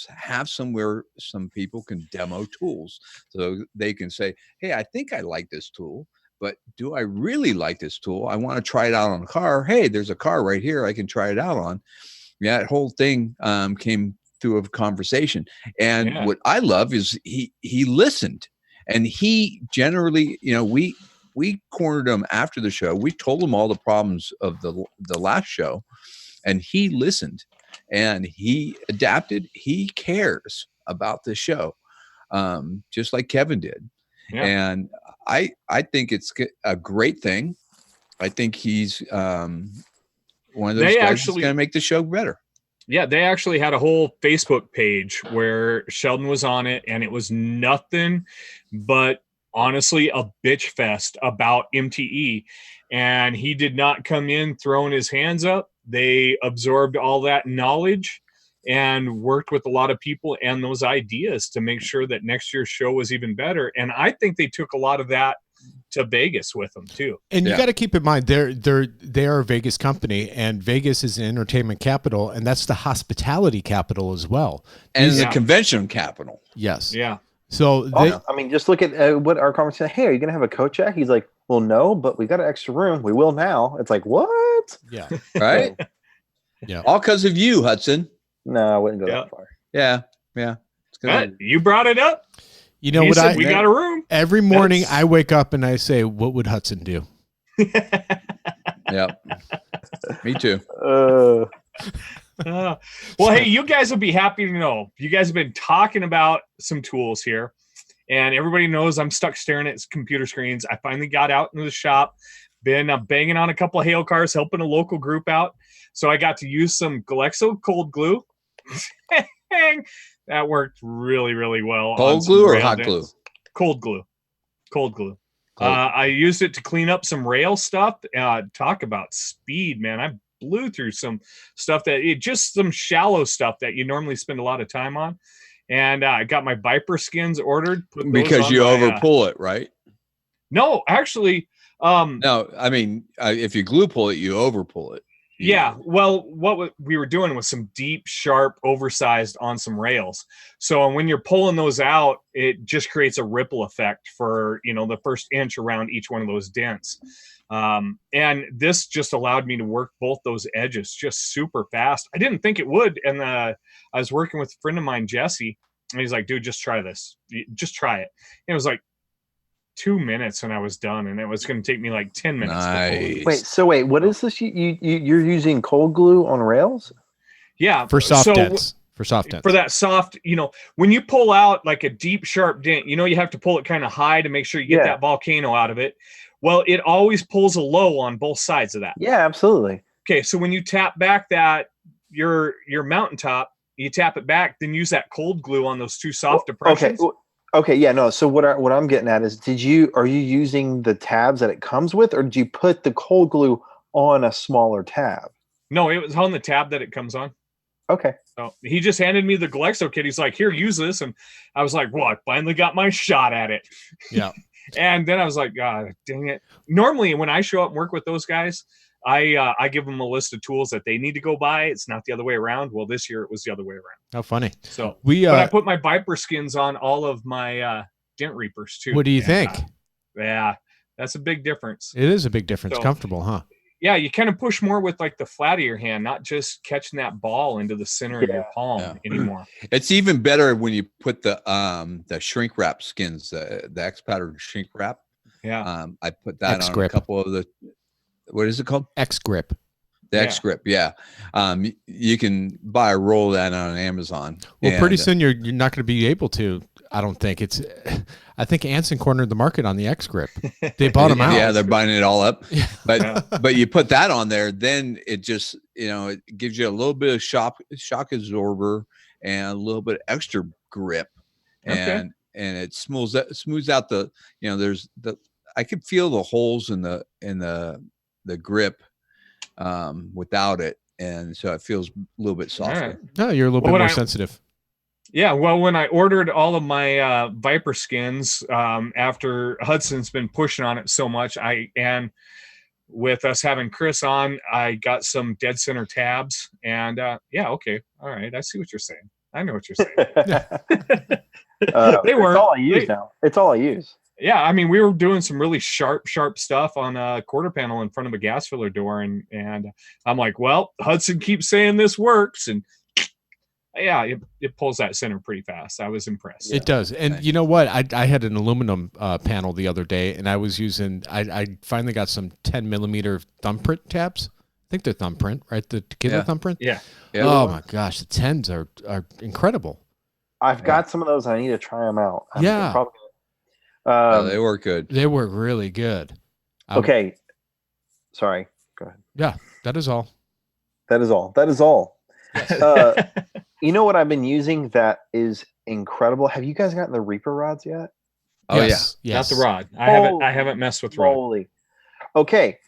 have somewhere some people can demo tools so they can say, hey, I think I like this tool, but do I really like this tool? I want to try it out on a car. Hey, there's a car right here I can try it out on. Yeah, that whole thing came through a conversation. And what I love is he listened, and he generally, we cornered him after the show. We told him all the problems of the last show, and he listened and he adapted. He cares about the show, just like Kevin did. Yeah. And I think it's a great thing. I think he's one of those guys that's going to make the show better. Yeah, they actually had a whole Facebook page where Sheldon was on it, and it was nothing but honestly a bitch fest about MTE. And he did not come in throwing his hands up. They absorbed all that knowledge and worked with a lot of people and those ideas to make sure that next year's show was even better. And I think they took a lot of that to Vegas with them too. And you got to keep in mind they are a Vegas company, and Vegas is an entertainment capital, and that's the hospitality capital as well, and the convention capital. Yes. Yeah. So I mean, just look at what our conversation. Hey, are you gonna have a coat check? He's like, well, no, but we got an extra room. We will now. It's like, what? Yeah. Right. Yeah. All because of you, Hudson. No, I wouldn't go that far. Yeah. Yeah. You brought it up. You know what? We got a room. Every morning I wake up and I say, what would Hudson do? Yep. Me too. Well, hey, you guys will be happy to know. You guys have been talking about some tools here, and everybody knows I'm stuck staring at computer screens. I finally got out into the shop, been banging on a couple of hail cars, helping a local group out. So I got to use some Glexo cold glue. That worked really, really well. Cold glue or hot glue? Cold glue. Cold glue. I used it to clean up some rail stuff. Talk about speed, man. I blew through some stuff just some shallow stuff that you normally spend a lot of time on. And I got my Viper skins ordered. Because you overpull it, right? No, actually. No, I mean, if you glue pull it, you overpull it. Yeah, well, what we were doing was some deep, sharp, oversized on some rails. So when you're pulling those out, it just creates a ripple effect for, the first inch around each one of those dents. And this just allowed me to work both those edges just super fast. I didn't think it would. And I was working with a friend of mine, Jesse, and he's like, dude, just try this. Just try it. And it was like 2 minutes and I was done, and it was going to take me like 10 minutes. Nice. Wait, what is this? You're using cold glue on rails? Yeah. For soft dents. For soft dents. For that soft, when you pull out like a deep, sharp dent, you have to pull it kind of high to make sure you get that volcano out of it. Well, it always pulls a low on both sides of that. Yeah, absolutely. Okay, so when you tap back your mountaintop, you tap it back, then use that cold glue on those two soft depressions. Okay, yeah, no. So what I'm getting at is, are you using the tabs that it comes with, or did you put the cold glue on a smaller tab? No, it was on the tab that it comes on. Okay. So he just handed me the Glexo kit. He's like, here, use this. And I was like, well, I finally got my shot at it. Yeah. And then I was like, God, dang it. Normally when I show up and work with those guys, I give them a list of tools that they need to go buy. It's not the other way around. Well, this year it was the other way around. How funny. So but I put my Viper skins on all of my Dent Reapers too. What do you think? Yeah, that's a big difference. It is a big difference. So, comfortable, huh? Yeah, you kind of push more with like the flat of your hand, not just catching that ball into the center of your palm anymore. It's even better when you put the shrink wrap skins, the X pattern shrink wrap. Yeah. I put that X-grip. on a couple of the, what is it called? X-grip. The X-grip, yeah. You can buy a roll of that on Amazon. Well, pretty soon you're not going to be able to. I don't think it's. I think Anson cornered the market on the X grip. They bought them out. Yeah, they're buying it all up. Yeah. But you put that on there, then it just it gives you a little bit of shock absorber and a little bit extra grip, and it smooths out the there's the I could feel the holes in the grip without it, and so it feels a little bit softer. Right. No, you're a little bit more sensitive. Yeah, well, when I ordered all of my Viper skins after Hudson's been pushing on it so much, and with us having Chris on, I got some dead center tabs, and okay, all right, I see what you're saying. I know what you're saying. They were. It's all I use now. It's all I use. Yeah, I mean, we were doing some really sharp stuff on a quarter panel in front of a gas filler door, and I'm like, well, Hudson keeps saying this works, and yeah, it pulls that center pretty fast. I was impressed. It does. And you know what? I had an aluminum panel the other day, and I was using, I finally got some 10 millimeter thumbprint tabs. I think they're thumbprint, right? The Kidler thumbprint? Yeah. Oh my gosh, the 10s are incredible. I've got some of those. I need to try them out. They work good. They work really good. Okay. Sorry. Go ahead. Yeah, that is all. That is all. You know what I've been using that is incredible? Have you guys gotten the Reaper rods yet? Oh, yes. Not the rod. I haven't messed with rod. Holy. Okay.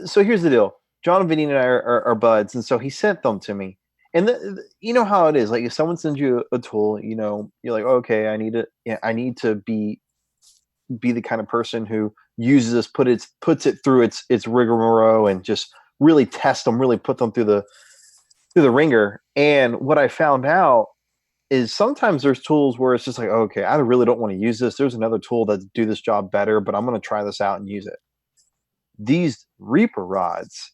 So here's the deal. John and Vinny and I are buds, and so he sent them to me. And you know how it is. Like if someone sends you a tool, you're like, okay, I need to be the kind of person who uses this, puts it through its rigmarole and just really test them, really put them through the ringer. And what I found out is sometimes there's tools where it's just like, okay, I really don't want to use this. There's another tool that do this job better, but I'm going to try this out and use it. These Reaper rods,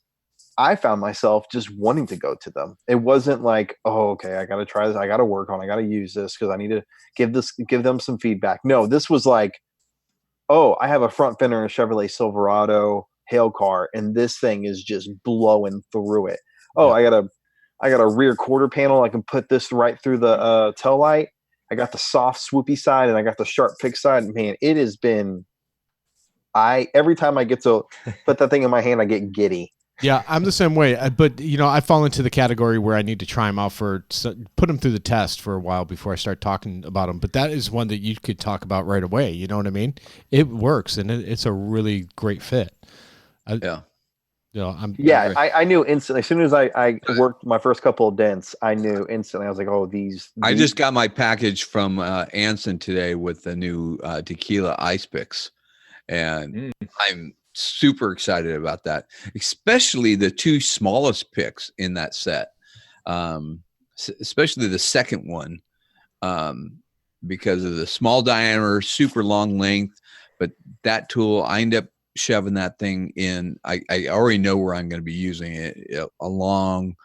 I found myself just wanting to go to them. It wasn't like, oh, okay, I got to try this. I got to work on, I got to use this because I need to give them some feedback. No, this was like, oh, I have a front fender in a Chevrolet Silverado hail car, and this thing is just blowing through it. Oh, I got a rear quarter panel. I can put this right through the tail light. I got the soft swoopy side, and I got the sharp pick side. Man, it has been. Every time I get to put that thing in my hand, I get giddy. Yeah, I'm the same way. But I fall into the category where I need to try them out put them through the test for a while before I start talking about them. But that is one that you could talk about right away. You know what I mean? It works, and it's a really great fit. Yeah. I knew instantly. As soon as I worked my first couple of dents, I knew instantly. I was like, oh, these. I just got my package from Anson today with the new tequila ice picks, and I'm super excited about that, especially the two smallest picks in that set, especially the second one, because of the small diameter, super long length. But that tool, I end up shoving that thing in. I already know where I'm going to be using it, along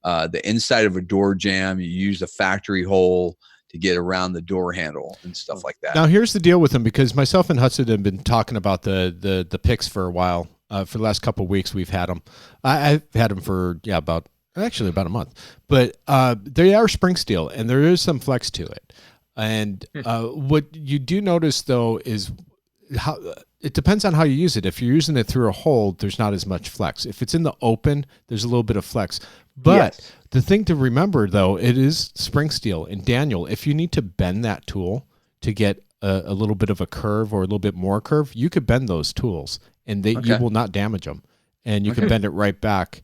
the inside of a door jamb. You use a factory hole to get around the door handle and stuff like that. Now here's the deal with them, because myself and Hudson have been talking about the picks for a while. For the last couple of weeks, we've had them. I've had them for about a month. But they are spring steel, and there is some flex to it. And what you do notice though is how it depends on how you use it. If you're using it through a hole, there's not as much flex. If it's in the open, there's a little bit of flex. But the thing to remember, though, it is spring steel. And Daniel, if you need to bend that tool to get a little bit of a curve or a little bit more curve, you could bend those tools, and you will not damage them. And you can bend it right back.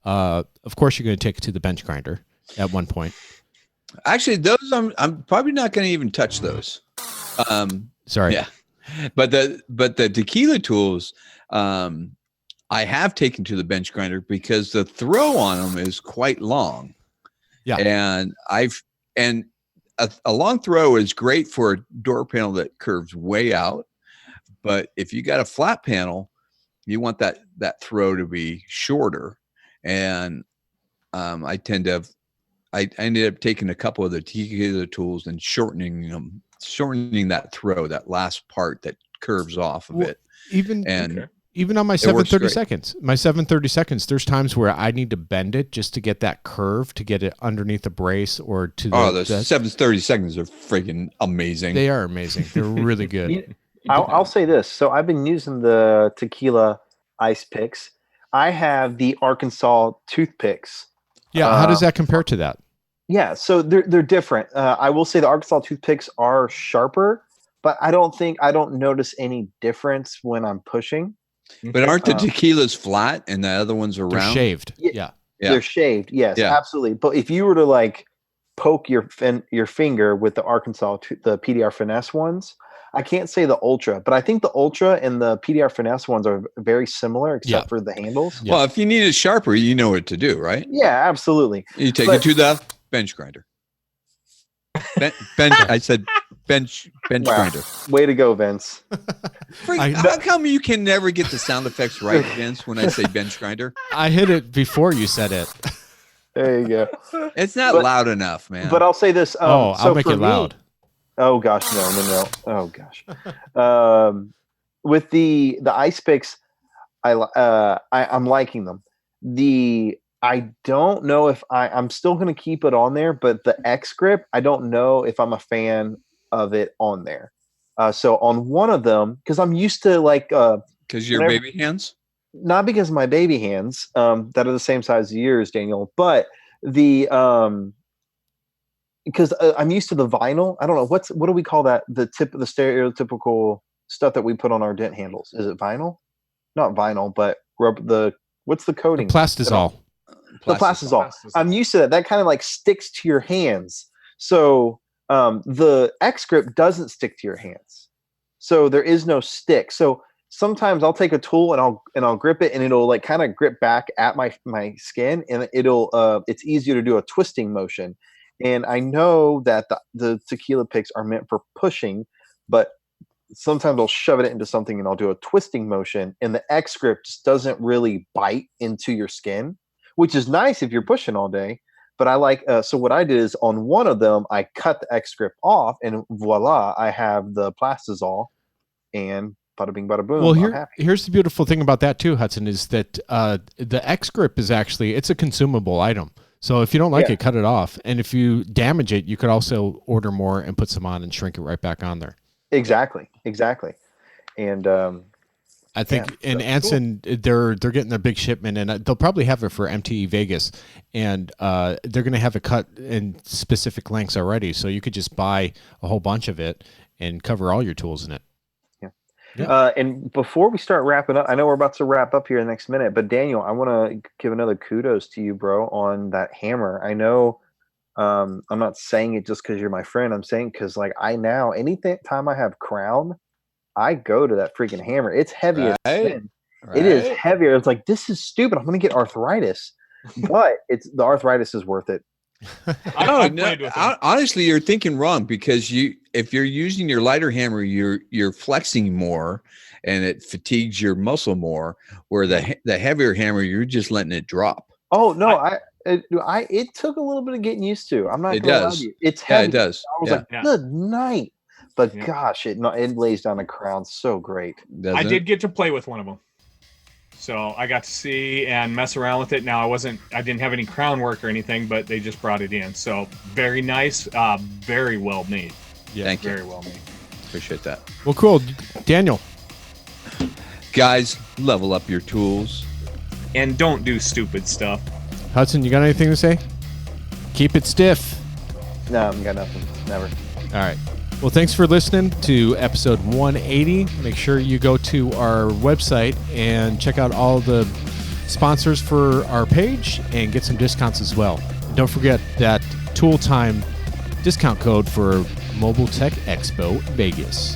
Of course, you're going to take it to the bench grinder at one point. Actually, those I'm probably not going to even touch those. Sorry. Yeah. But the tequila tools, I have taken to the bench grinder because the throw on them is quite long. Yeah. And a long throw is great for a door panel that curves way out. But if you got a flat panel, you want that throw to be shorter. And I ended up taking a couple of the tequila tools and shortening that throw, that last part that curves off of it. Even on my 7/32, there's times where I need to bend it just to get that curve, to get it underneath the brace or to the 7/32 are freaking amazing. They are amazing. They're really good. I'll say this. So I've been using the tequila ice picks. I have the Arkansas toothpicks. Yeah, how does that compare to that? Yeah, so they're different. I will say the Arkansas toothpicks are sharper, but I don't notice any difference when I'm pushing. But aren't the tequilas flat and the other ones are round? They're shaved. Yeah. They're shaved. Yes, absolutely. But if you were to like poke your finger with the Arkansas, the PDR Finesse ones, I can't say the Ultra, but I think the Ultra and the PDR Finesse ones are very similar, except for the handles. Yeah. Well, if you need it sharper, you know what to do, right? Yeah, absolutely. You take it to the bench grinder. I said bench grinder. Way to go, Vince. How come you can never get the sound effects right, Vince, when I say bench grinder? I hit it before you said it. There you go. It's not loud enough, man. But I'll say this. I'll make it loud. Oh gosh, no. Oh gosh. With the ice picks, I'm liking them. I don't know if I'm still going to keep it on there, but the X grip, I don't know if I'm a fan of it on there. So on one of them, because I'm used to like because your baby hands, not because of my baby hands that are the same size as yours, Daniel, but the because I'm used to the vinyl. I don't know what do we call that? The stereotypical stuff that we put on our dent handles. Is it vinyl? Not vinyl, but what's the coating? The Plastisol. The Plastisol. I'm used to that. That kind of like sticks to your hands. So the X grip doesn't stick to your hands. So there is no stick. So sometimes I'll take a tool and I'll grip it and it'll like kind of grip back at my skin and it's easier to do a twisting motion. And I know that the tequila picks are meant for pushing, but sometimes I'll shove it into something and I'll do a twisting motion and the X grip just doesn't really bite into your skin, which is nice if you're pushing all day. But I like, so what I did is on one of them, I cut the X grip off and voila, I have the Plastisol and bada bing, bada boom. Well, here's the beautiful thing about that too, Hudson, is that the X grip is actually, it's a consumable item. So if you don't like it, cut it off. And if you damage it, you could also order more and put some on and shrink it right back on there. Exactly. And I think in Anson, they're getting their big shipment, and they'll probably have it for MTE Vegas, and they're going to have it cut in specific lengths already. So you could just buy a whole bunch of it and cover all your tools in it. And before we start wrapping up, I know we're about to wrap up here in the next minute, but Daniel, I want to give another kudos to you, bro, on that hammer. I know I'm not saying it just because you're my friend. I'm saying because like anytime I have crown, I go to that freaking hammer. It's heavy as sin. Right. It is heavier. It's like, this is stupid. I'm going to get arthritis, but the arthritis is worth it. Honestly, you're thinking wrong because if you're using your lighter hammer, you're flexing more and it fatigues your muscle more, where the heavier hammer, you're just letting it drop. Oh no, it took a little bit of getting used to. I'm not going to lie to you. It's heavy. Yeah, it does. I was like, good night. But gosh, it lays down a crown so great. I did get to play with one of them. So I got to see and mess around with it. Now I didn't have any crown work or anything, but they just brought it in. So very nice, very well made. Yeah, thank you. Very well made. Appreciate that. Well, cool. Daniel. Guys, level up your tools. And don't do stupid stuff. Hudson, you got anything to say? Keep it stiff. No, I've got nothing. Never. All right. Well, thanks for listening to episode 180. Make sure you go to our website and check out all the sponsors for our page and get some discounts as well. And don't forget that Tooltime discount code for Mobile Tech Expo Vegas.